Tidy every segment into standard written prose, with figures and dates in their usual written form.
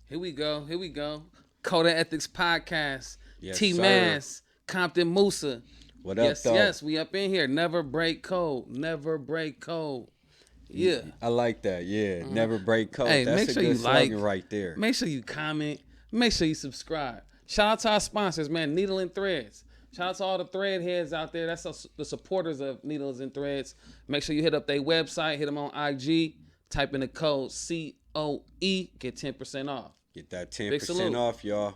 Here we go. Here we go. Code of Ethics Podcast. Yes, sir. T-Mazz. Compton Musa. What up, Yes, though? yes. We up in here. Never break code. Never break code. Yeah. I like that. Yeah, never break code. Hey, That's make a sure good you like. slogan right there. Make sure you comment. Make sure you subscribe. Shout out to our sponsors, man. Needle and Threads. Shout out to all the thread heads out there. That's the supporters of Needles and Threads. Make sure you hit up their website. Hit them on IG. Type in the code COE. Get 10% off. Get that Big 10% salute. off, y'all.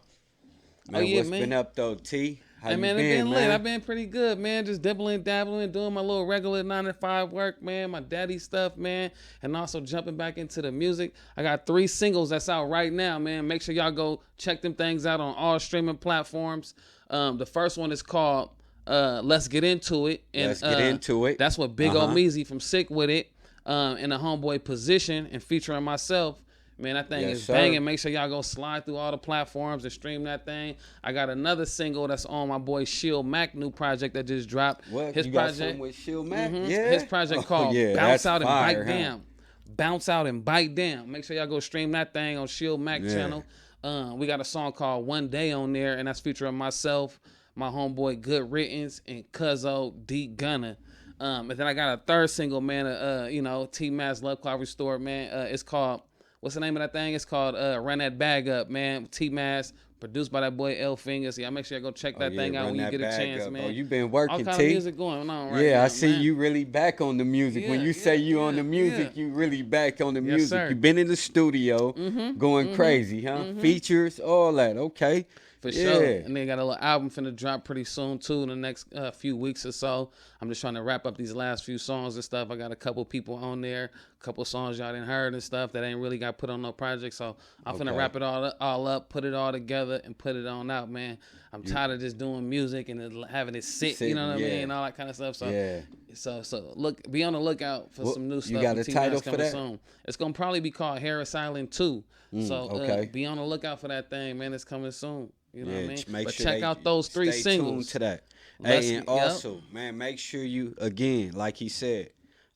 Man, yeah, what's man. been up, though, T? How Hey you man, it been, been lit. man? I've been pretty good, man. Just dibbling, dabbling, doing my little regular 9 to 5 work, man. My daddy stuff, man, and also jumping back into the music. I got 3 singles that's out right now, man. Make sure y'all go check them things out on all streaming platforms. The first one is called "Let's Get Into It," and Let's Get Into It. That's what Big O Meezy from Sick With It, in a homeboy position and featuring myself. Man, that thing Yes, is sir. banging. Make sure y'all go slide through all the platforms and stream that thing. I got another single that's on my boy Shield Mac new project that just dropped. What? His you got project something with Shield Mac? Yeah. His project called yeah, Bounce that's Out and fire, Bite huh? Down. Bounce Out and Bite Down. Make sure y'all go stream that thing on Shield Mac Yeah. channel. We got a song called One Day on there, and that's featuring myself, my homeboy Good Riddance, and Cuzzo D Gunner. And then I got a third single, man. T-Mazz Love Cloud Restored, man. It's called, what's the name of that thing? It's called Run That Bag Up, man. T-Mazz, produced by that boy L Fingers. Yeah, make sure you go check that thing out Run when you that get a bag chance, up. man. Oh, you been All working, kind T? of music going on right Yeah, now, I see man. you really back on the music. When Yeah, you say you on yeah, the music, yeah. you really back on the Yes, music. sir. You been in the studio going crazy, huh? Features, all that. Okay. For yeah. sure. And they got a little album finna drop pretty soon too in the next few weeks or so. I'm just trying to wrap up these last few songs and stuff. I got a couple people on there, a couple songs y'all didn't heard and stuff that ain't really got put on no project. So I'm finna Okay. wrap it all up, put it all together, and put it on out, man. I'm tired of just doing music and having it sit, you know what I Sitting, mean, all that kind of stuff. So Yeah. so be on the lookout for Well, some new you stuff. got with a T-Mazz title for coming that? soon. It's gonna probably be called Harris Island 2. So okay. be on the lookout for that thing, man. It's coming soon. You know what I mean? Make But sure check they out those 3 stay singles. tuned to that. Let's- Hey, and yep. also, man, make sure you, again, like he said,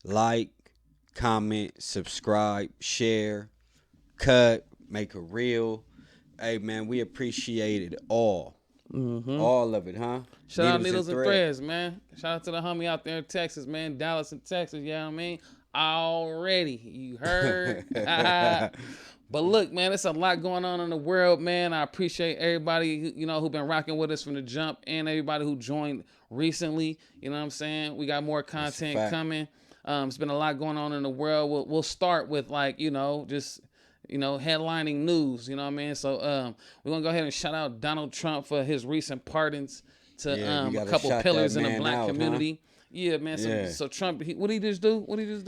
like, comment, subscribe, share, cut, make a reel. Hey, man, we appreciate it all. All of it, huh? Shout out Needles and Threads, man. Shout out to the homie out there in Texas, man. Dallas and Texas, you know what I mean? Already. You heard? But look, man, it's a lot going on in the world, man. I appreciate everybody, who been rocking with us from the jump and everybody who joined recently. You know what I'm saying? We got more content fact. coming. It's been a lot going on in the world. We'll start with just headlining news. You know what I mean? So we're gonna go ahead and shout out Donald Trump for his recent pardons to Yeah, we a gotta couple shout pillars that in the man black out, huh? community. Yeah, man. Yeah. So Trump, what did he just do?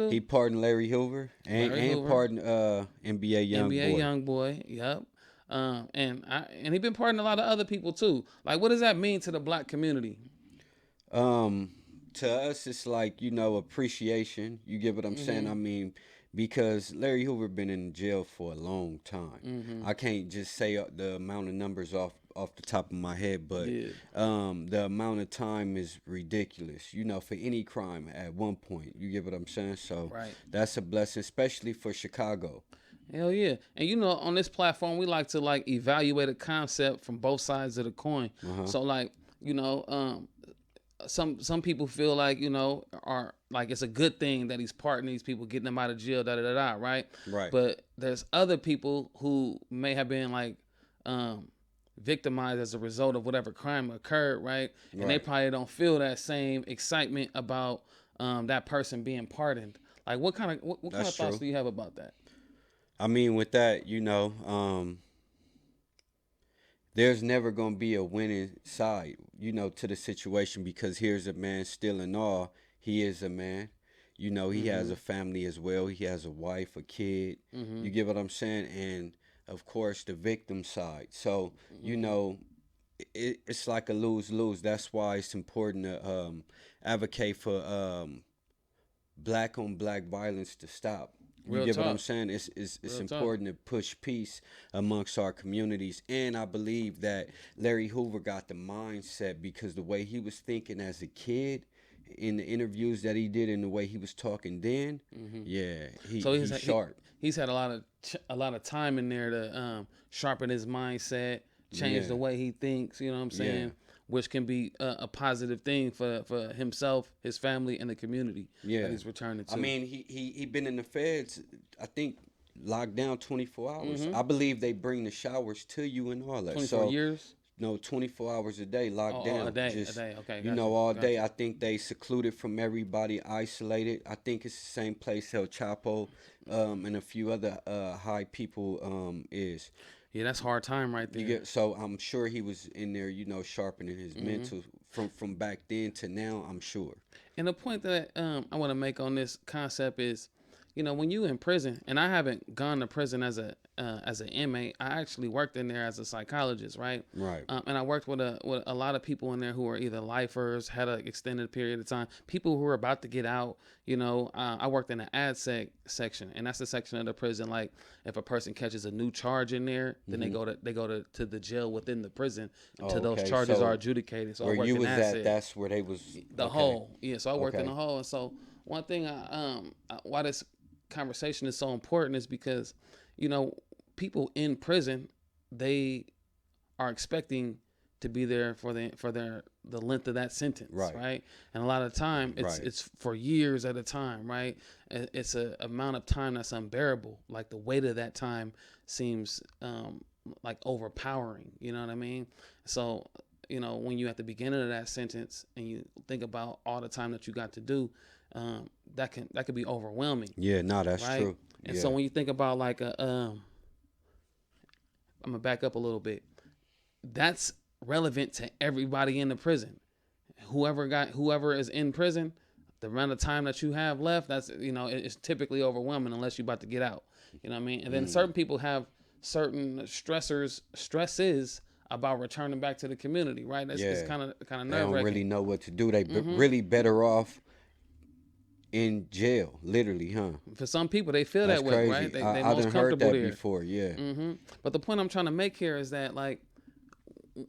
He pardoned Larry Hoover and, Larry Hoover. pardoned NBA young NBA boy. young boy. Yep. And he been pardoning a lot of other people too. Like, what does that mean to the black community? To us, it's like, appreciation. You get what I'm saying? I mean, because Larry Hoover been in jail for a long time. I can't just say the amount of numbers off the top of my head, but Yeah. the amount of time is ridiculous, for any crime at one point. You get what I'm saying? So Right. that's a blessing, especially for Chicago. Hell yeah. And on this platform, we like to evaluate a concept from both sides of the coin. So some people feel are like it's a good thing that he's pardoning these people, getting them out of jail, right? Right. But there's other people who may have been victimized as a result of whatever crime occurred, right? And they Right. probably don't feel that same excitement about that person being pardoned. Like, what kind of That's thoughts true. do you have about that? I mean, with that, there's never going to be a winning side, to the situation, because here's a man still in all. He is a man. He has a family as well. He has a wife, a kid. You get what I'm saying? And, of course, the victim side. So, it's like a lose-lose. That's why it's important to advocate for black-on-black violence to stop. You Real get what talk. I'm saying? It's Real talk. important to push peace amongst our communities. And I believe that Larry Hoover got the mindset because the way he was thinking as a kid in the interviews that he did and the way he was talking then, yeah, So he's sharp. he's had a lot of time in there to sharpen his mindset, change the Yeah, way he thinks. You know what I'm yeah, saying? Which can be a positive thing for himself, his family, and the community that yeah. he's returning I to. mean, he been in the feds. I think locked down 24 hours. I believe they bring the showers to you and all that. 24 So years. no, 24 hours a day locked A down. day, a Just, day. Okay, you got you, know, all got day. you. I think they secluded from everybody, isolated. I think it's the same place El Chapo and a few other high people is. Yeah, that's hard time right You there. get so I'm sure he was in there, you know, sharpening his mental from back then to now. I'm sure. And the point that I want to make on this concept is, you know, when you in prison, and I haven't gone to prison as an inmate. I actually worked in there as a psychologist, right? Right. And I worked with a lot of people in there who were either lifers, had an extended period of time, people who were about to get out. You know, I worked in the section, and that's the section of the prison. Like, if a person catches a new charge in there, then they go to the jail within the prison until those Okay. charges are So adjudicated. So I where worked you in was that at, sec. that's where they was. The Okay. hole. Yeah, so I worked in Okay. the hole. And so one thing why this conversation is so important is because, you know, people in prison, they are expecting to be there for the length of that sentence, Right. right? And a lot of time Right. it's for years at a time, right? It's a amount of time that's unbearable. Like, the weight of that time seems like overpowering. You know what I mean? So, you know, when you at the beginning of that sentence and you think about all the time that you got to do, that could be overwhelming, Yeah. No, that's right? true. And Yeah. so when you think about like I'm gonna back up a little bit. That's relevant to everybody in the prison. Whoever is in prison, the amount of time that you have left, that's, you know, it's typically overwhelming unless you're about to get out. You know what I mean? And then certain people have certain stresses about returning back to the community, right? It's Yeah. kind of They nerve don't wracking. really know what to do. They really better off in jail, literally, huh? For some people, they feel That's that way, crazy. right? They I most done heard comfortable that there. before. Yeah. But the point I'm trying to make here is that, like,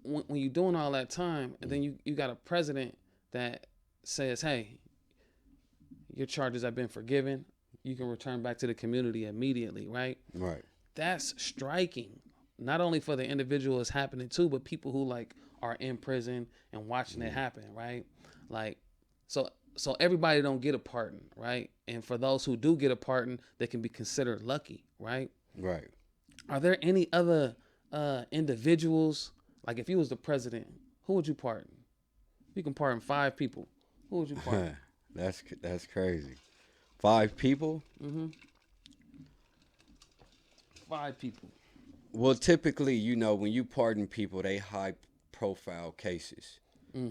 when you're doing all that time, and then you got a president that says, "Hey, your charges have been forgiven. You can return back to the community immediately," right? Right. That's striking. Not only for the individual it's happening to, but people who, like, are in prison and watching it happen, right? Like, so everybody don't get a pardon, right? And for those who do get a pardon, they can be considered lucky, right? Right. Are there any other individuals, like, if you was the president, who would you pardon? If you can pardon 5 people, who would you pardon? That's crazy. 5 people? 5 people. Well, typically, you know, when you pardon people, they high profile cases.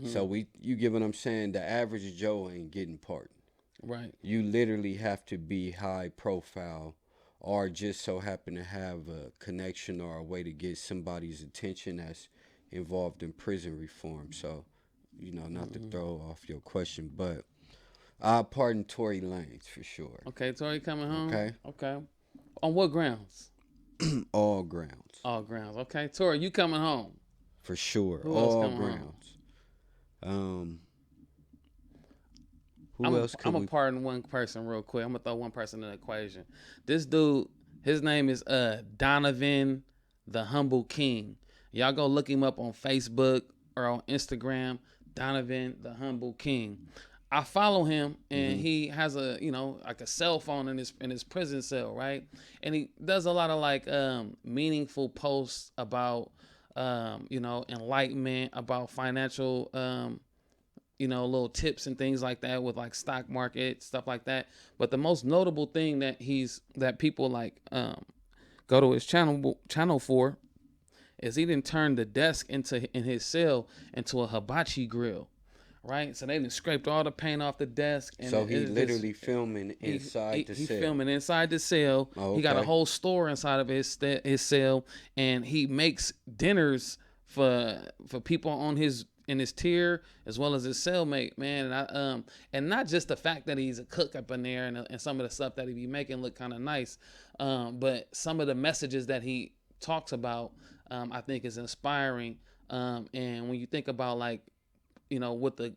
So you get what I'm saying? The average Joe ain't getting pardoned. Right. You literally have to be high profile or just so happen to have a connection or a way to get somebody's attention that's involved in prison reform. So, you know, not to throw off your question, but I pardon Tory Lanez for sure. Okay, Tory coming home. Okay. On what grounds? All grounds. All grounds. Okay, Tory, you coming home? For sure. Who else All coming home? grounds. Who else could I'm we gonna pardon one person real quick. I'm gonna throw one person in the equation. This dude, his name is Donovan the Humble King. Y'all go look him up on Facebook or on Instagram. Donovan the Humble King. I follow him, and he has a, you know, like a cell phone in his prison cell, right? And he does a lot of, like, meaningful posts about you know, enlightenment, about financial you know, little tips and things like that with, like, stock market stuff like that. But the most notable thing that people, like, go to his channel for is he didn't turn the desk in his cell into a hibachi grill, right? So they done scraped all the paint off the desk. And So he literally filming inside the cell. He filming inside the cell. Oh, He got a okay. whole store inside of his cell, and he makes dinners for people in his tier as well as his cellmate, man. And I and not just the fact that he's a cook up in there, and some of the stuff that he be making look kind of nice, but some of the messages that he talks about, I think is inspiring. And when you think about, like, what the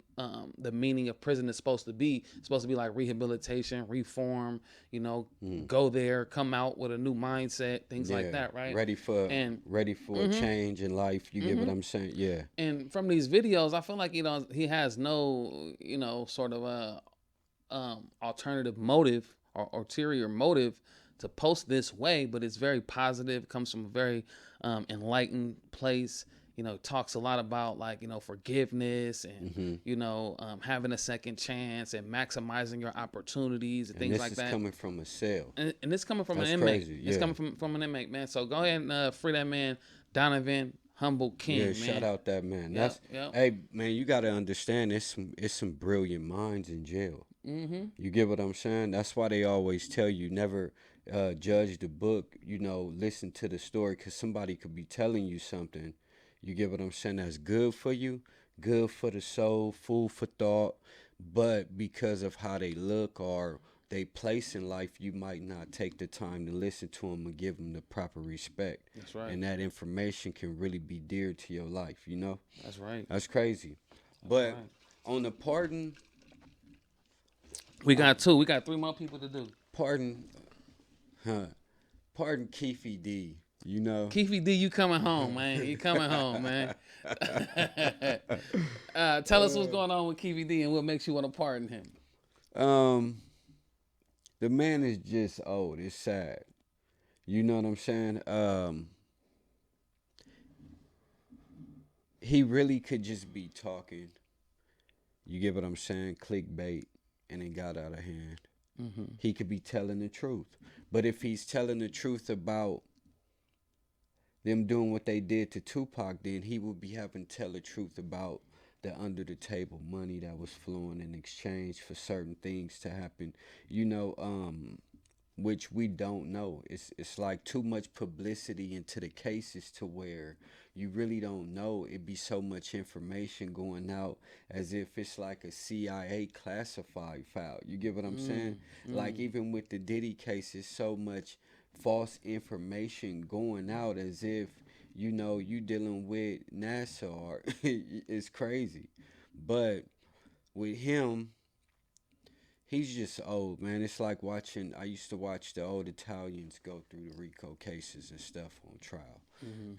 meaning of prison is supposed to be. It's supposed to be like rehabilitation, reform, go there, come out with a new mindset, things like that, right? Ready for a change in life. You get what I'm saying? Yeah. And from these videos, I feel like he has no sort of alternative motive or ulterior motive to post this way, but it's very positive. Comes from a very enlightened place. Talks a lot about like forgiveness and having a second chance and maximizing your opportunities and things like that. This is coming from a cell, and it's coming from That's an inmate. crazy. Yeah. It's coming from an inmate, man. So go ahead and free that man, Donovan Humble King. Yeah, man. shout out that man. Yep. Hey man, you got to understand, it's some brilliant minds in jail. You get what I'm saying? That's why they always tell you never judge the book. Listen to the story, because somebody could be telling you something. You get what I'm saying? That's good for you, good for the soul, food for thought. But because of how they look or they place in life, you might not take the time to listen to them and give them the proper respect. That's right. And that information can really be dear to your life, That's right. That's crazy. But on the pardon... We got 2. We got 3 more people to do. Pardon Keefy D. Keefy D, you coming home, man. You coming home, man. Tell us what's going on with Keefy D and what makes you want to pardon him. The man is just old. It's sad. You know what I'm saying? He really could just be talking. You get what I'm saying? Clickbait, and it got out of hand. He could be telling the truth. But if he's telling the truth about them doing what they did to Tupac, then he would be having to tell the truth about the under the table money that was flowing in exchange for certain things to happen, which we don't know. It's like too much publicity into the cases to where you really don't know. It'd be so much information going out as if it's like a CIA classified file. You get what I'm saying? Like even with the Diddy cases, so much false information going out as if you dealing with NASA or it's crazy. But with him, he's just old, man. It's like I used to watch the old Italians go through the RICO cases and stuff on trial.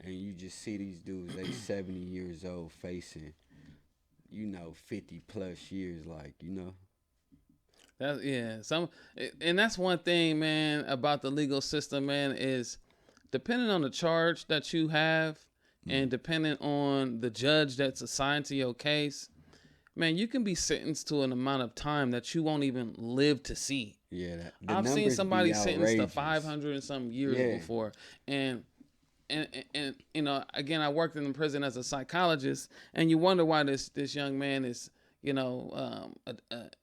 And you just see these dudes, they 70 years old facing 50 plus years, That's one thing, man, about the legal system, man, is depending on the charge that you have and depending on the judge that's assigned to your case, man, you can be sentenced to an amount of time that you won't even live to see. Yeah, I've seen somebody sentenced to 500 and some years before, and again, I worked in the prison as a psychologist, and you wonder why this young man is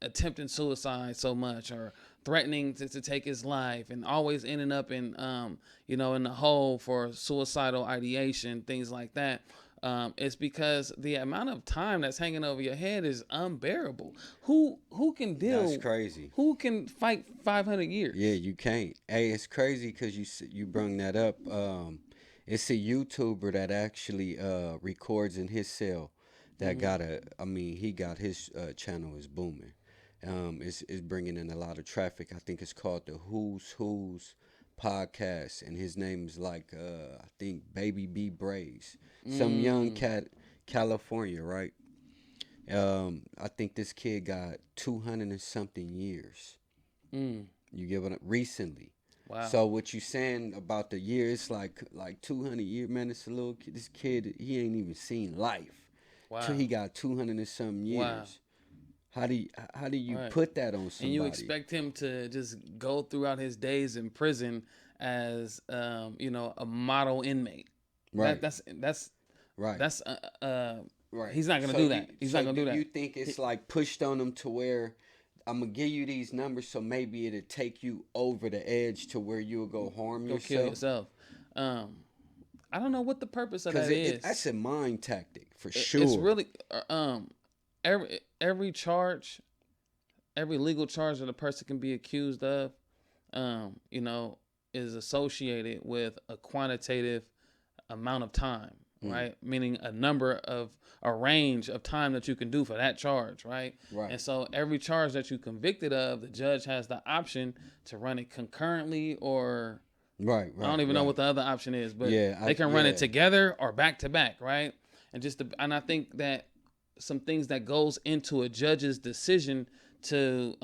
attempting suicide so much or threatening to take his life and always ending up in in the hole for suicidal ideation, things like that. It's because the amount of time that's hanging over your head is unbearable. Who can deal? That's crazy. Who can fight 500 years? Yeah, you can't. Hey, it's crazy because you bring that up. It's a YouTuber that actually records in his cell that he got his channel is booming. It's bringing in a lot of traffic. I think it's called the Who's podcast, and his name is I think Baby B Braze, some young cat, California, right? I think this kid got 200 and something years. You get what recently. Wow. So what you saying about the year? It's like 200 years, man. It's a little kid. This kid, he ain't even seen life. Wow. He got 200 and some years. Wow. How do you put that on somebody? And you expect him to just go throughout his days in prison as a model inmate. Right. That's right. That's right. He's not gonna do that. He's not gonna do that. You think it's like pushed on him to where I'm gonna give you these numbers so maybe it'll take you over the edge to where you'll go harm yourself. Kill yourself. I don't know what the purpose of that is. That's a mind tactic for sure. It's really every charge, every legal charge that a person can be accused of, is associated with a quantitative amount of time. right? Meaning a range of time that you can do for that charge, right? Right. And so every charge that you convicted of, the judge has the option to run it concurrently or Right. I don't even know what the other option is, but they can run it together or back to back, right? And I think that some things that goes into a judge's decision to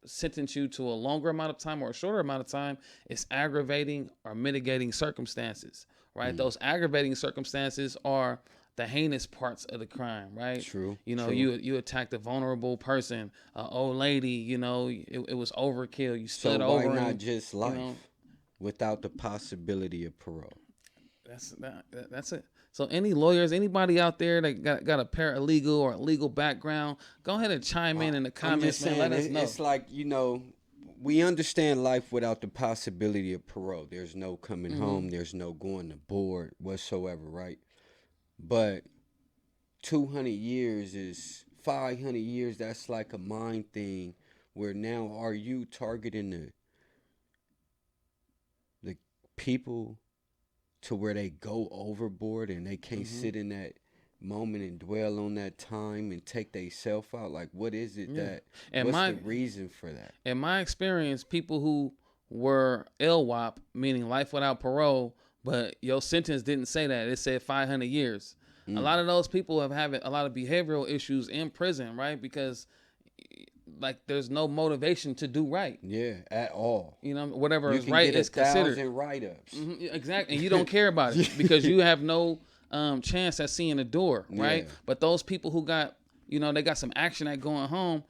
sentence you to a longer amount of time or a shorter amount of time is aggravating or mitigating circumstances, right? Those aggravating circumstances are the heinous parts of the crime, right? True. You attacked a vulnerable person, an old lady, it was overkill. You stood so over why not and, just life without the possibility of parole? That's it. So any lawyers, anybody out there that got a paralegal or a legal background, go ahead and chime in the comments, man. Let us know. It's like, we understand life without the possibility of parole. There's no coming home. There's no going to board whatsoever, right? But 200 years is 500 years. That's like a mind thing where now are you targeting the people to where they go overboard and they can't sit in that moment and dwell on that time and take they self out? Like, what is it what's the reason for that? In my experience, people who were LWOP, meaning life without parole, but your sentence didn't say that. It said 500 years. A lot of those people have having a lot of behavioral issues in prison, right? Because there's no motivation to do right. Yeah, at all. Whatever is right is considered. 1,000 write-ups. Exactly. And you don't care about it because you have no chance at seeing the door, right? Yeah. But those people who got, they got some action at going home,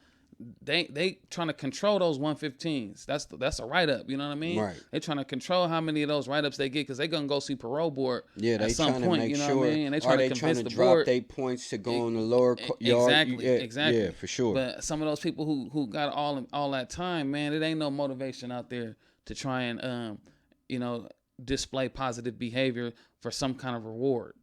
they trying to control those 115s. That's a write-up, you know what I mean? Right. They trying to control how many of those write-ups they get because they gonna go see parole board they at some trying point, to make you know sure. what I mean? And they trying to convince the drop board their points to go on the lower yard. Exactly. Yeah, for sure. But some of those people who got all that time, man, it ain't no motivation out there to try and display positive behavior for some kind of reward.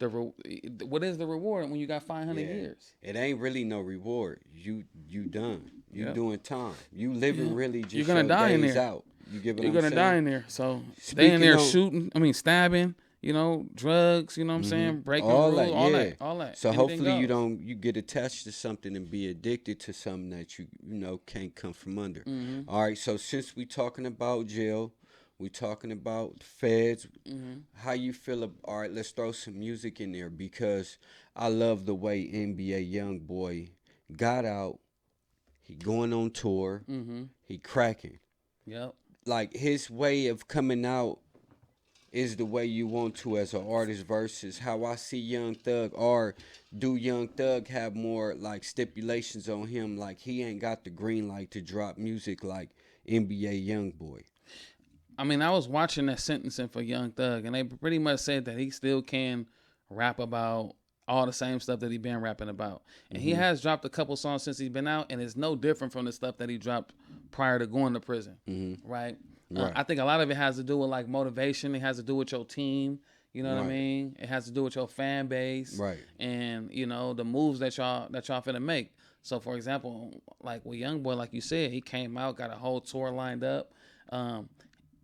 What is the reward when you got 500 years? It ain't really no reward. You done. You doing time. You living really just you're gonna die in there. Out. You get what You're I'm gonna saying? die in there. So they in there stabbing, drugs. You know what I'm saying? Breaking rules, all that. So Anything hopefully goes. you get attached to something and be addicted to something that you can't come from under. All right. So since we talking about jail. We talking about feds. How you feel? All right, let's throw some music in there because I love the way NBA YoungBoy got out. He going on tour. He cracking. Yep. Like his way of coming out is the way you want to as an artist versus how I see Young Thug. Or do Young Thug have more like stipulations on him? Like he ain't got the green light to drop music like NBA YoungBoy. I mean, I was watching that sentencing for Young Thug, and they pretty much said that he still can rap about all the same stuff that he been rapping about. And he has dropped a couple songs since he's been out, and it's no different from the stuff that he dropped prior to going to prison, right? I think a lot of it has to do with like motivation. It has to do with your team. You know what I mean? It has to do with your fan base, right? And the moves that y'all finna make. So, for example, like with YoungBoy, like you said, he came out, got a whole tour lined up.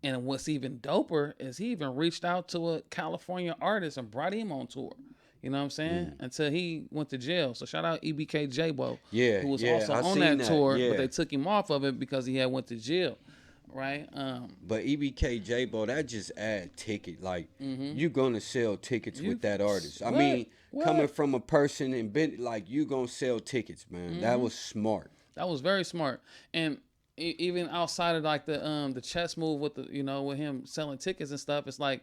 And what's even doper is he even reached out to a California artist and brought him on tour. You know what I'm saying? Until he went to jail. So shout out EBK J-Bo, who was also on that tour, but they took him off of it because he had went to jail. Right? But EBK J-Bo, that just add ticket. Like, you gonna sell tickets with that artist. I mean, coming from a person and been like, you gonna sell tickets, man. That was smart. That was very smart. And even outside of like the chess move with with him selling tickets and stuff, it's like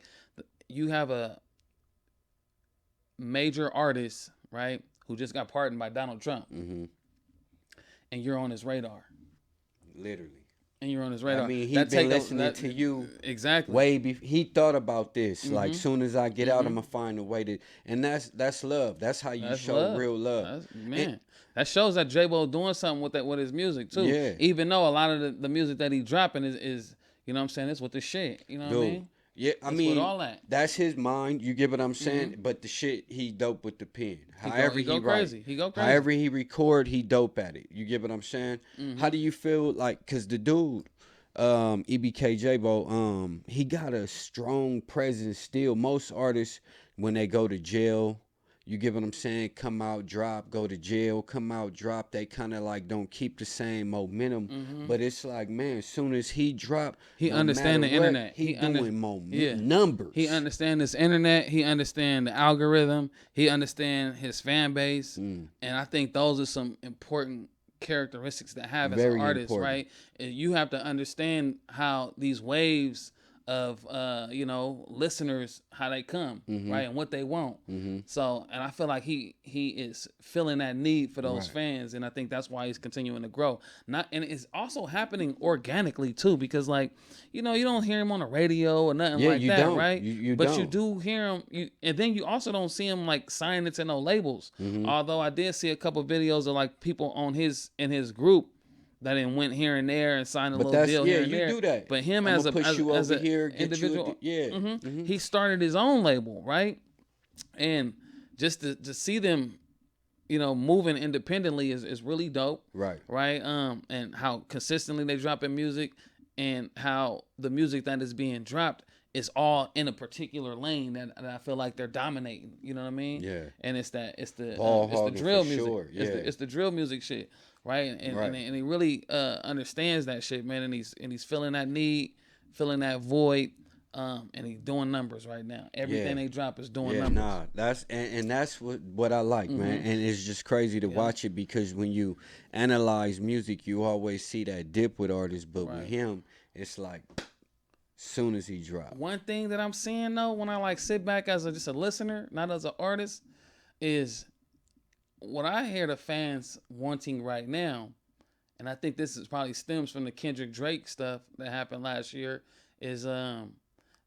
you have a major artist, right, who just got pardoned by Donald Trump, and you're on his radar, literally. And you're on his radar. I mean, he's been listening to you exactly. Way before he thought about this. Like, soon as I get out, I'm gonna find a way to, and that's love. That's how you show real love. That shows that J-Bo doing something with his music too. Yeah. Even though a lot of the music that he's dropping is you know what I'm saying, it's with the shit. You know what I mean? Yeah, I mean, with all that. That's his mind. You get what I'm saying? But the shit, he dope with the pen. However he go crazy. He go crazy. However he record, he dope at it. You get what I'm saying? How do you feel like? Cause the dude, EBKJ, he got a strong presence still. Most artists, when they go to jail, you get what I'm saying, come out, drop, go to jail, come out, drop, they kind of like don't keep the same momentum. But it's like, man, as soon as he drop, He no matter understand the what, internet. he doing Yeah. numbers. He understand this internet. He understand the algorithm. He understand his fan base. And I think those are some important characteristics to have as Very an artist, important. right? And you have to understand how these waves of listeners, how they come, right, and what they want. So, and I feel like he is feeling that need for those fans, and I think that's why he's continuing to grow. And it's also happening organically too, because like you don't hear him on the radio or nothing like you that, don't. right? You But don't. you do hear him, and then you also don't see him like signing to no labels. Although I did see a couple of videos of like people in his group that then went here and there and signed a little deal here and you there. do that. But him I'ma as a push as, you as over a here, get individual, you he started his own label, right? And just to see them, moving independently is really dope, Right. right? And how consistently they drop in music, and how the music that is being dropped is all in a particular lane that I feel like they're dominating. You know what I mean? Yeah. And it's the Ball it's the hogging drill for music. sure. Yeah. It's the drill music shit, right? And he really understands that shit, man. And he's feeling that need, filling that void. And he's doing numbers right now. Everything they drop is doing numbers. Nah, that's what I like, man. And it's just crazy to watch it, because when you analyze music, you always see that dip with artists, but with him, it's like soon as he drops. One thing that I'm seeing though, when I like sit back as just a listener, not as an artist, is what I hear the fans wanting right now, and I think this is probably stems from the Kendrick Drake stuff that happened last year, is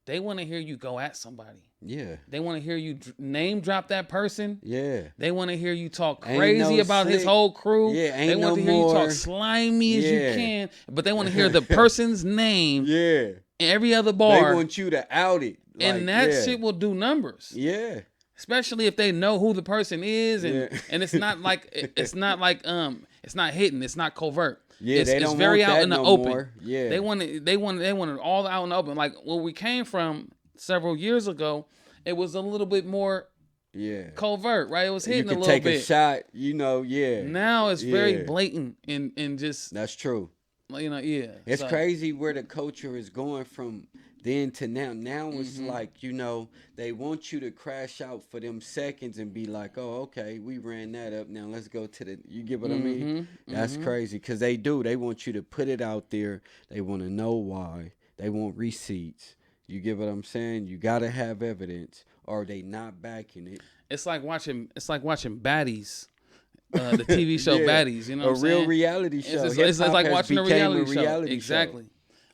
they want to hear you go at somebody. Yeah. They want to hear you name drop that person. Yeah. They want to hear you talk crazy about his whole crew. Yeah, ain't they want no to hear you more talk slimy as you can, but they want to hear the person's name. Yeah. Every other bar. They want you to out it. And that shit will do numbers. Yeah. Especially if they know who the person is, and it's not like it's not hidden, it's not covert. Yeah, it's don't very want out that in the no open. more. Yeah. They want it all out in the open. Like where we came from several years ago, it was a little bit more covert, right? It was hidden a little bit. You could take a shot, Now it's very blatant and just that's true. It's so crazy where the culture is going from then to now. Now it's like, they want you to crash out for them seconds and be like, oh, okay, we ran that up. Now let's go to the, you get what I mean? That's crazy, because they want you to put it out there. They want to know why. They want receipts. You get what I'm saying? You got to have evidence, or they not backing it. It's like watching Baddies. The TV show Baddies, you know what I'm saying? A real reality show. It's like watching a reality show. Exactly.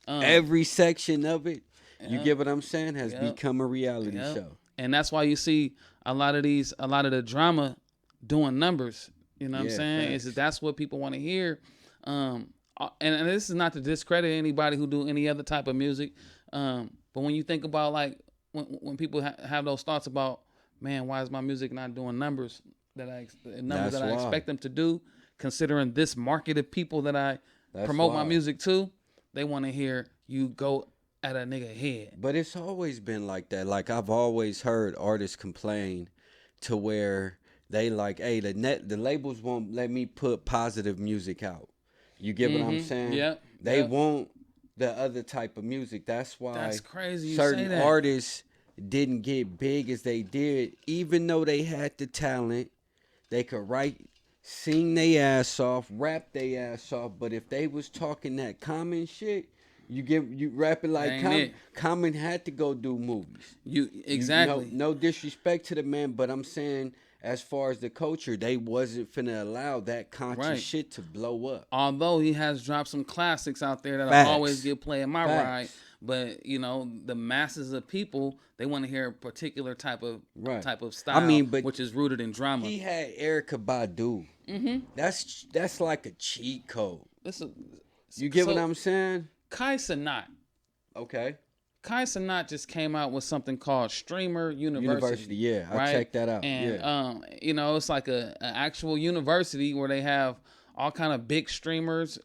Every section of it, you get what I'm saying, has become a reality show. And that's why you see a lot of the drama doing numbers. You know what I'm saying? That's what people want to hear. And this is not to discredit anybody who do any other type of music. But when you think about like when people have those thoughts about, man, why is my music not doing numbers that I expect them to do, considering this market of people that I promote my music to, they want to hear you go at a nigga head. But it's always been like that. Like I've always heard artists complain to where they like, hey, the labels won't let me put positive music out. You get what I'm saying? Yeah. They want the other type of music. That's why that's crazy. You certain say that. artists didn't get big as they did, even though they had the talent. They could write, sing their ass off, rap their ass off. But if they was talking that Common shit, you rap it like Common had to go do movies. Exactly. No disrespect to the man, but I'm saying as far as the culture, they wasn't finna allow that conscious shit to blow up. Although he has dropped some classics out there that I always get play in my ride. But the masses of people, they want to hear a particular type of style, which is rooted in drama. He had Erykah Badu. That's like a cheat code. You get what I'm saying? Kai Cenat. Okay. Kai Cenat just came out with something called Streamer University. Yeah, right? I checked that out. And it's like an actual university where they have all kind of big streamers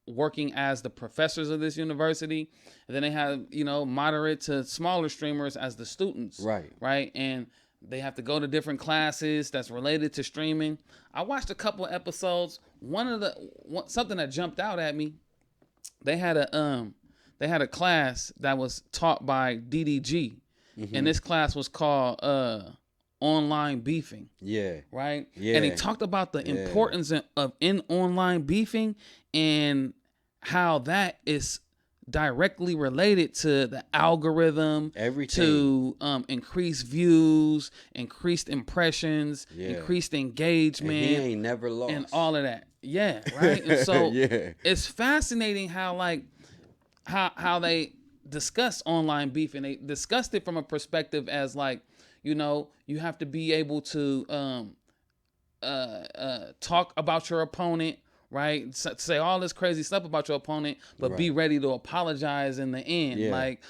working as the professors of this university, and then they have, you know, moderate to smaller streamers as the students, right, and they have to go to different classes that's related to streaming. I watched a couple of episodes. Something that jumped out at me, they had a class that was taught by DDG, and this class was called online beefing. Yeah. Right? Yeah. And he talked about the importance of in online beefing and how that is directly related to the algorithm, everything, to increase views, increased impressions, increased engagement. And he ain't never lost. And all of that. Yeah, right? And so it's fascinating how how they discuss online beef, and they discussed it from a perspective as like, you know, you have to be able to talk about your opponent, right? Say all this crazy stuff about your opponent, but be ready to apologize in the end. Yeah. Like,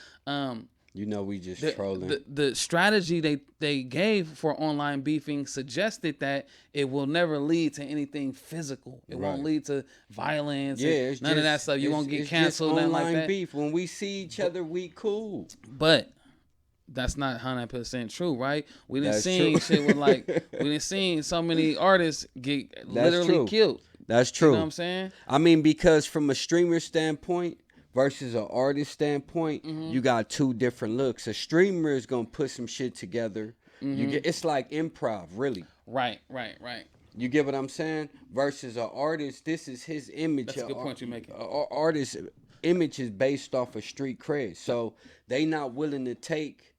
you know, we just trolling. The strategy they gave for online beefing suggested that it will never lead to anything physical. It won't lead to violence. Yeah, none of that stuff. You won't get canceled. Nothing like that. Beef. When we see each other, we cool. But that's not 100% true, right? We didn't see shit with like we didn't see so many artists get literally killed. That's true. You know what I'm saying? I mean, because from a streamer standpoint versus an artist standpoint, you got two different looks. A streamer is gonna put some shit together. It's like improv, really. Right. You get what I'm saying? Versus an artist, this is his image. That's a good point you're making. Artist image is based off of street cred, so they not willing to take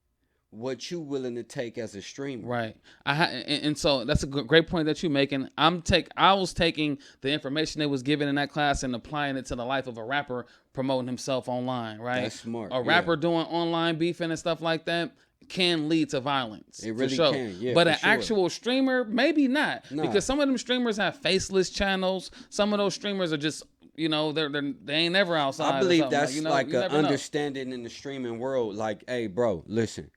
what you willing to take as a streamer. Right. And so that's a great point that you're making. I was taking the information that was given in that class and applying it to the life of a rapper promoting himself online, right? That's smart. A rapper doing online beefing and stuff like that can lead to violence. It really for sure. can, yeah. But an actual streamer, maybe not. Because some of them streamers have faceless channels. Some of those streamers are just, you know, they ain't never outside. I believe that's like an understanding in the streaming world. Like, hey, bro, listen.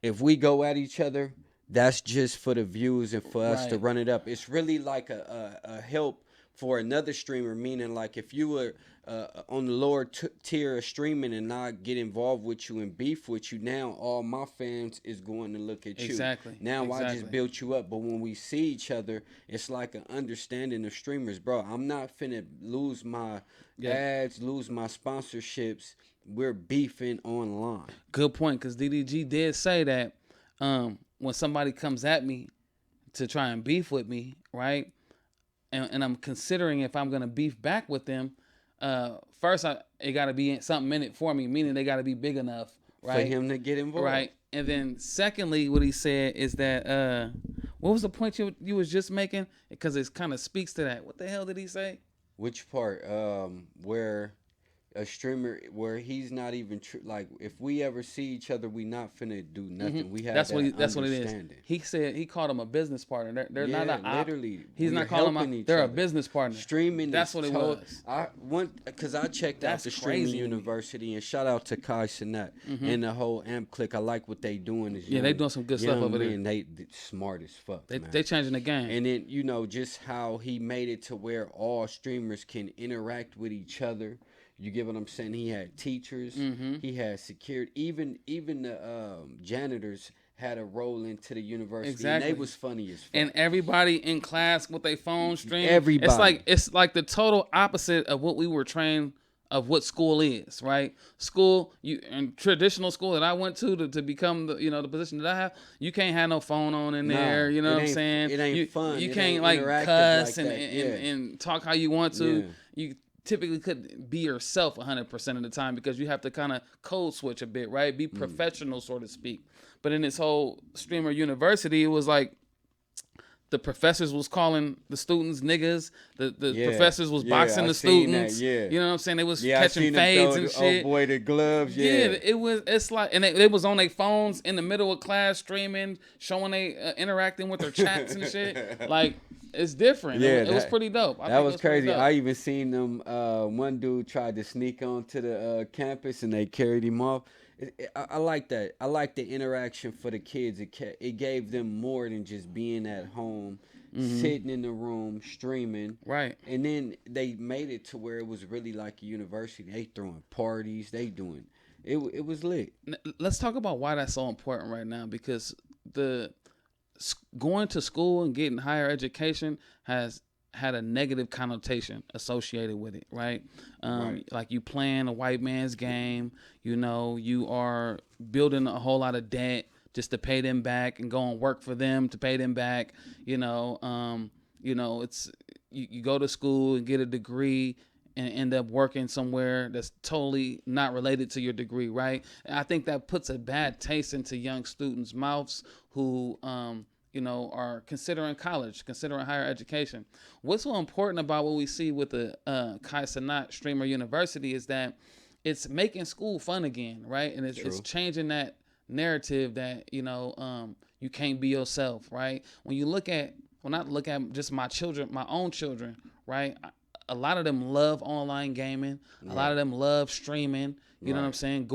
If we go at each other, that's just for the views and for us to run it up. It's really like a help for another streamer, meaning like if you were on the lower tier of streaming and not get involved with you and beef with you, now all my fans is going to look at you. Exactly. Now I just built you up. But when we see each other, it's like an understanding of streamers. Bro, I'm not finna lose my ads, lose my sponsorships. We're beefing online. Good point, because DDG did say that when somebody comes at me to try and beef with me, right, and I'm considering if I'm going to beef back with them, first it got to be something in it for me, meaning they got to be big enough, right, for him to get involved. Right. And then secondly, what he said is that, what was the point you was just making? Because it kind of speaks to that. What the hell did he say? Which part? Where a streamer, where he's not even like, if we ever see each other, we not finna do nothing. We have that's what it is. He said he called him a business partner. They're not literally. He's not calling them. They're a business partner. Streaming. That's what it was. Because I checked out the Streaming University, and shout out to Kai Sinet and the whole Amp Click. I like what they doing. They doing some good stuff over there. And they smart as fuck. They changing the game. And then just how he made it to where all streamers can interact with each other. You get what I'm saying? He had teachers, he had security, even the janitors had a role into the university. Exactly. And they was funny as fuck. And everybody in class with their phone stream. Everybody. It's like the total opposite of what we were trained of what school is, right? School, in traditional school that I went to become the position that I have, you can't have no phone on in there. You know what I'm saying? It ain't fun. You can't like cuss and talk how you want to. Yeah. You typically couldn't be yourself 100% of the time because you have to kind of code switch a bit, right? Be professional, so to speak. But in this whole streamer university, it was like the professors was calling the students niggas. The professors was boxing the students. You know what I'm saying? They was catching fades and shit. Oh boy, the gloves. It's like, and they was on their phones in the middle of class streaming, showing they interacting with their chats and shit. Like, it's different. It was pretty dope. That was crazy. I even seen them. One dude tried to sneak onto the campus and they carried him off. I like that. I like the interaction for the kids. It gave them more than just being at home sitting in the room streaming. Right. And then they made it to where it was really like a university. They throwing parties. They doing it. It was lit. Let's talk about why that's so important right now, because the going to school and getting higher education has had a negative connotation associated with it, right? Right. Like you playing a white man's game, you are building a whole lot of debt just to pay them back and go and work for them to pay them back. It's you go to school and get a degree and end up working somewhere that's totally not related to your degree, right? And I think that puts a bad taste into young students' mouths who are considering college, considering higher education. What's so important about what we see with the Kai Cenat Streamer University is that it's making school fun again, right? And it's changing that narrative that, you can't be yourself, right? When I look at just my own children, right? A lot of them love online gaming. A lot of them love streaming. You know what I'm saying?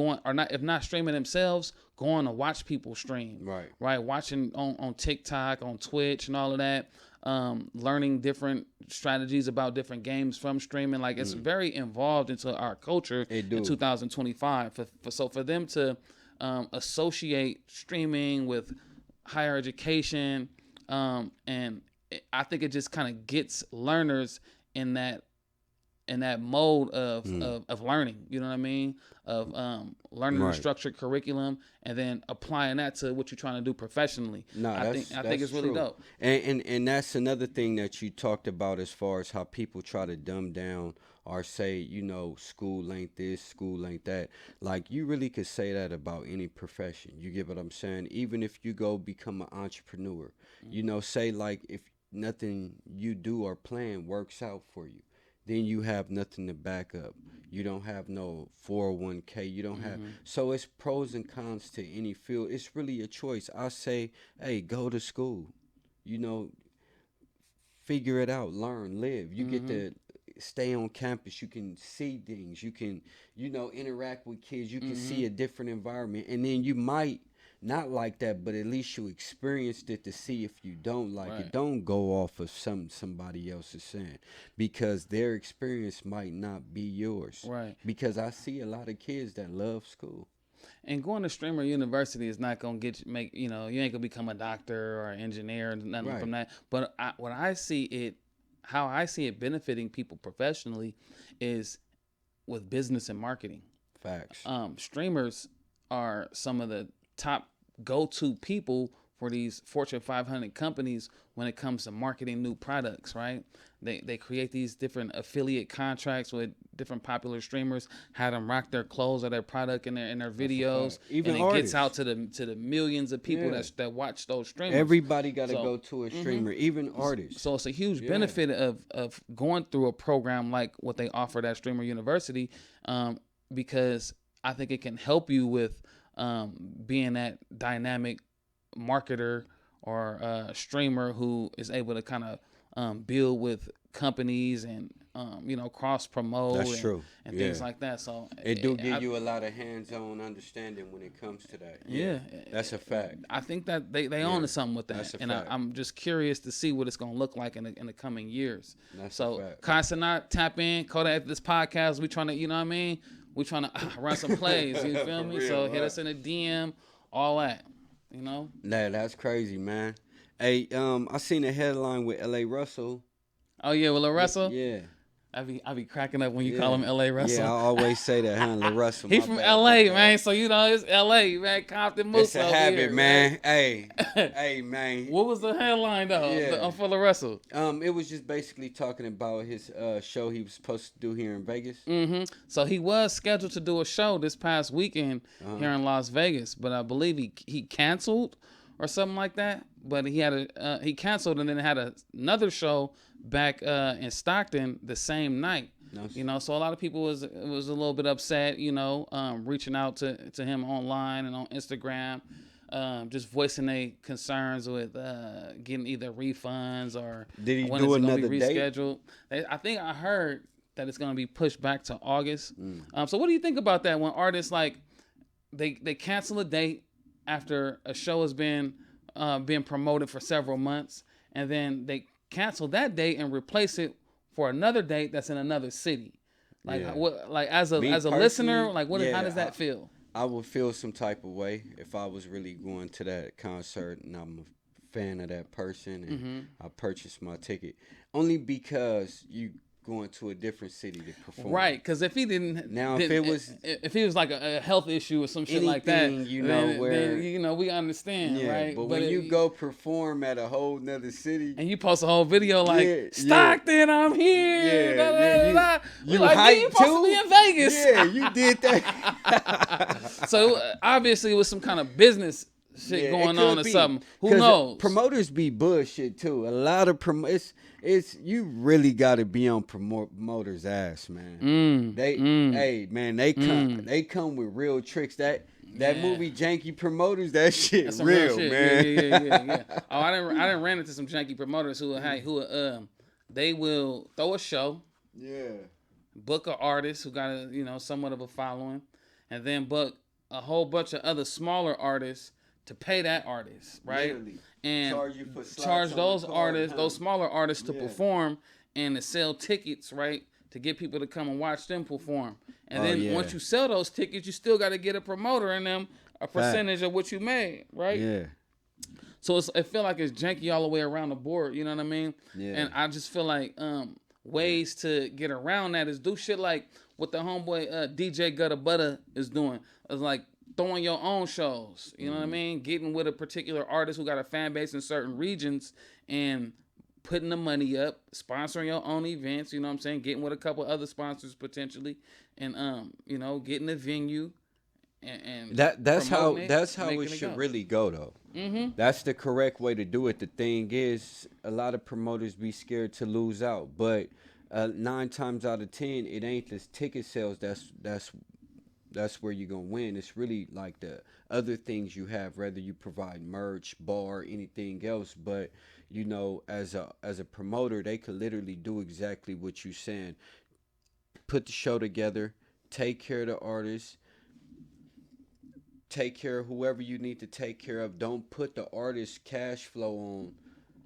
If not streaming themselves, going to watch people stream. Right. Watching on TikTok, on Twitch, and all of that. Learning different strategies about different games from streaming. Like it's very involved into our culture in 2025. For them to associate streaming with higher education, and I think it just kind of gets learners in that mode of learning, you know what I mean? Of learning a structured curriculum and then applying that to what you're trying to do professionally. I think it's really dope. And that's another thing that you talked about as far as how people try to dumb down or say, school ain't this, school ain't that. Like, you really could say that about any profession. You get what I'm saying? Even if you go become an entrepreneur, say like if nothing you do or plan works out for you, then you have nothing to back up. You don't have no 401k. You don't have. So it's pros and cons to any field. It's really a choice. I say, hey, go to school. Figure it out. Learn. Live. You get to stay on campus. You can see things. You can, interact with kids. You can see a different environment. And then you might not like that, but at least you experienced it to see if you don't like it. Don't go off of somebody else is saying, because their experience might not be yours. Right. Because I see a lot of kids that love school. And going to Streamer University is not going to you ain't going to become a doctor or an engineer and nothing from that. But how I see it benefiting people professionally is with business and marketing. Facts. Streamers are some of the top go-to people for these Fortune 500 companies when it comes to marketing new products, right? They create these different affiliate contracts with different popular streamers, have them rock their clothes or their product in their videos, even and it artists. Gets out to the millions of people that watch those streamers. Everybody got to go to a streamer, even artists. So it's a huge benefit of going through a program like what they offer at Streamer University, because I think it can help you with being that dynamic marketer or streamer who is able to kind of build with companies and cross promote. That's true. And things like that. So it do give you a lot of hands-on understanding when it comes to that. Yeah, that's a fact. I think that they own to something with that. That's a fact. I'm just curious to see what it's going to look like in the coming years. That's so a fact. Kai Cenat, tap in, Kodak, this podcast. We trying to, you know what I mean? We trying to run some plays. You feel me? So hit us in a DM, all that. Nah, that's crazy, man. Hey, I seen a headline with L.A. Russell. Oh yeah, with Russell. Yeah. I be cracking up when you call him L.A. Russell. Yeah, I always say that, huh? La Russell. He from L.A., man. So it's L.A., man. Compton Moose. It's a habit, here, man. Hey, man. What was the headline though? For La Russell. It was just basically talking about his show he was supposed to do here in Vegas. So he was scheduled to do a show this past weekend here in Las Vegas, but I believe he canceled or something like that. But he canceled and then had another show back in Stockton the same night. Nice. So a lot of people was a little bit upset, reaching out to him online and on Instagram, just voicing their concerns with getting either refunds or did he when do it's another be rescheduled. Date? I think I heard that it's going to be pushed back to August. So what do you think about that when artists they cancel a date after a show has been promoted for several months, and then they cancel that date and replace it for another date that's in another city. Like what? Like as a listener, like what? How does that feel? I would feel some type of way if I was really going to that concert and I'm a fan of that person and I purchased my ticket. Only because you going to a different city to perform. Right, because if he didn't, if he was like a health issue or some shit like that, then we understand, right? But when you go perform at a whole nother city and you post a whole video like Stockton, I'm here, you like, you supposed to be in Vegas. Yeah, you did that. So obviously it was some kind of business shit going on or something. Who knows? Promoters be bullshit too. A lot of it's you really got to be on promoters' ass, man. They come with real tricks. That movie Janky Promoters, that shit that's real shit. Man. Yeah. Oh, I didn't ran into some janky promoters who they will throw a show, book an artist who got somewhat of a following, and then book a whole bunch of other smaller artists to pay that artist, right? Literally. And charge those artists, those smaller artists to perform and to sell tickets, right? To get people to come and watch them perform. And then once you sell those tickets, you still got to get a promoter in them a percentage of what you made, right? Yeah. So it feel like it's janky all the way around the board, you know what I mean? Yeah. And I just feel like ways to get around that is do shit like what the homeboy DJ Gutter Butter is doing. It's like throwing your own shows, you know what I mean? Getting with a particular artist who got a fan base in certain regions and putting the money up, sponsoring your own events, you know what I'm saying? Getting with a couple other sponsors potentially, and getting a venue, and that's how it should really go though. Mm-hmm. That's the correct way to do it. The thing is, a lot of promoters be scared to lose out, but 9 times out of 10, it ain't the ticket sales that's where you're gonna win. It's really like the other things you have, whether you provide merch, bar, anything else. But as a promoter, they could literally do exactly what you're saying. Put the show together, take care of the artist, take care of whoever you need to take care of. Don't put the artist's cash flow on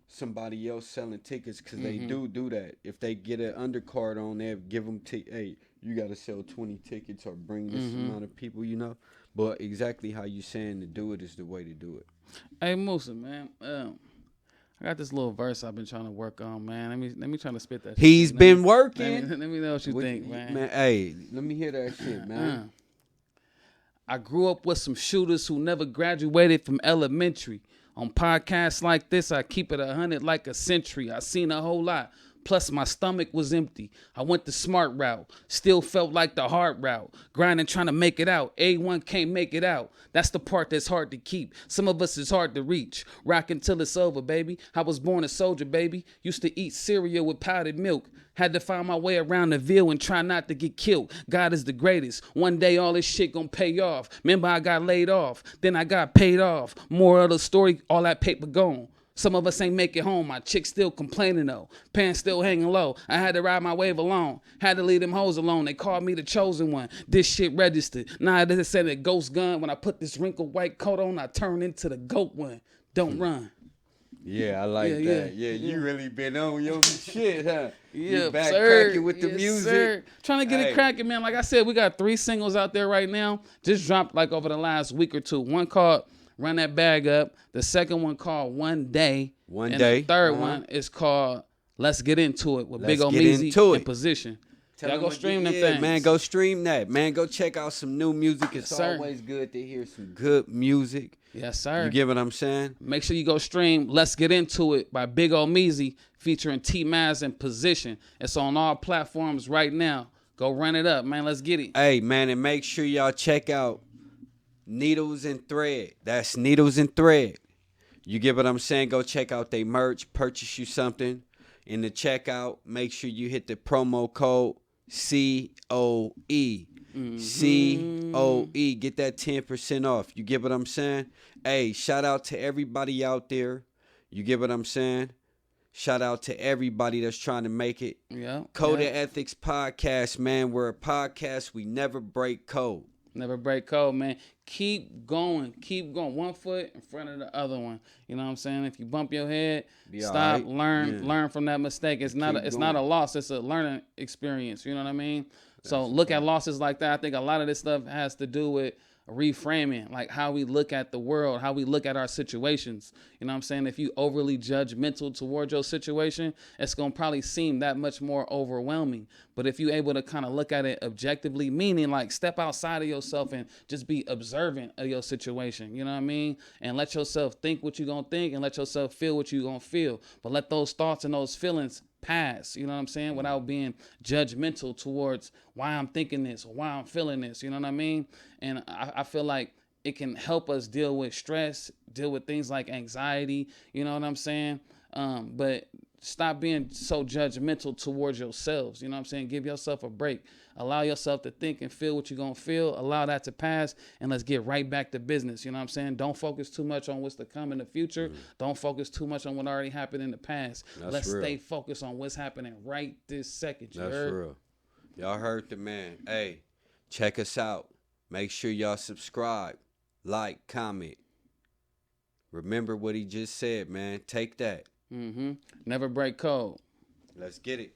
somebody else selling tickets, because they do that. If they get an undercard on there, give them hey, you got to sell 20 tickets or bring this amount of people, But exactly how you saying to do it is the way to do it. Hey, Musa, man. I got this little verse I've been trying to work on, man. Let me try to spit that shit. He's been working. Let me know what you think, man. Hey, let me hear that shit, man. I grew up with some shooters who never graduated from elementary. On podcasts like this, I keep it 100 like a century. I seen a whole lot. Plus, my stomach was empty. I went the smart route. Still felt like the hard route. Grinding, trying to make it out. A1 can't make it out. That's the part that's hard to keep. Some of us is hard to reach. Rockin' till it's over, baby. I was born a soldier, baby. Used to eat cereal with powdered milk. Had to find my way around the Ville and try not to get killed. God is the greatest. One day all this shit gonna pay off. Remember, I got laid off. Then I got paid off. Moral of the story, all that paper gone. Some of us ain't make it home. My chick still complaining though. Pants still hanging low. I had to ride my wave alone. Had to leave them hoes alone. They called me the chosen one. This shit registered. Nah, they said a ghost gun. When I put this wrinkled white coat on, I turn into the goat one. Don't run. Yeah, I like that. Yeah, you really been on your shit, huh? Yeah, you back sir. cracking with the music. Sir. Trying to get it cracking, man. Like I said, we got 3 singles out there right now. Just dropped like over the last week or 2. One called Run That Bag Up. The second one called One Day. The third one is called Let's Get Into It with Big Ol' Meezy in Position. Y'all go stream them things. Man, go stream that. Man, go check out some new music. It's always good to hear some good music. Yes, sir. You get what I'm saying? Make sure you go stream Let's Get Into It by Big Ol' Meezy featuring T-Mazz in Position. It's on all platforms right now. Go run it up, man. Let's get it. Hey, man, and make sure y'all check out Needles and Thread. That's Needles and Thread. You get what I'm saying? Go check out their merch. Purchase you something. In the checkout, make sure you hit the promo code COE. COE. Get that 10% off. You get what I'm saying? Hey, shout out to everybody out there. You get what I'm saying? Shout out to everybody that's trying to make it. Yeah. Code of Ethics Podcast, man. We're a podcast. We never break code. Never break code, man. Keep going. Keep going. One foot in front of the other one. You know what I'm saying? If you bump your head, Be all stop, right. learn, Yeah. learn from that mistake. It's not Keep it's not a going. loss, it's a learning experience. You know what I mean? So That's a look at fact. losses like that. I think a lot of this stuff has to do with reframing, like how we look at the world, how we look at our situations. You know what I'm saying? If you overly judgmental towards your situation, it's going to probably seem that much more overwhelming. But if you're able to kind of look at it objectively, meaning like step outside of yourself and just be observant of your situation, you know what I mean? And let yourself think what you're going to think and let yourself feel what you're going to feel. But let those thoughts and those feelings pass, you know what I'm saying, without being judgmental towards why I'm thinking this or why I'm feeling this, you know what I mean? And I feel like it can help us deal with stress, deal with things like anxiety, you know what I'm saying? But stop being so judgmental towards yourselves, you know what I'm saying? Give yourself a break. Allow yourself to think and feel what you're going to feel. Allow that to pass, and let's get right back to business, you know what I'm saying? Don't focus too much on what's to come in the future. Don't focus too much on what already happened in the past. Let's real. stay focused on what's happening right this second, you That's heard? real. Y'all heard the man. Hey, check us out. Make sure y'all subscribe, like, comment. Remember what he just said, man. Take that. Never break code. Let's get it.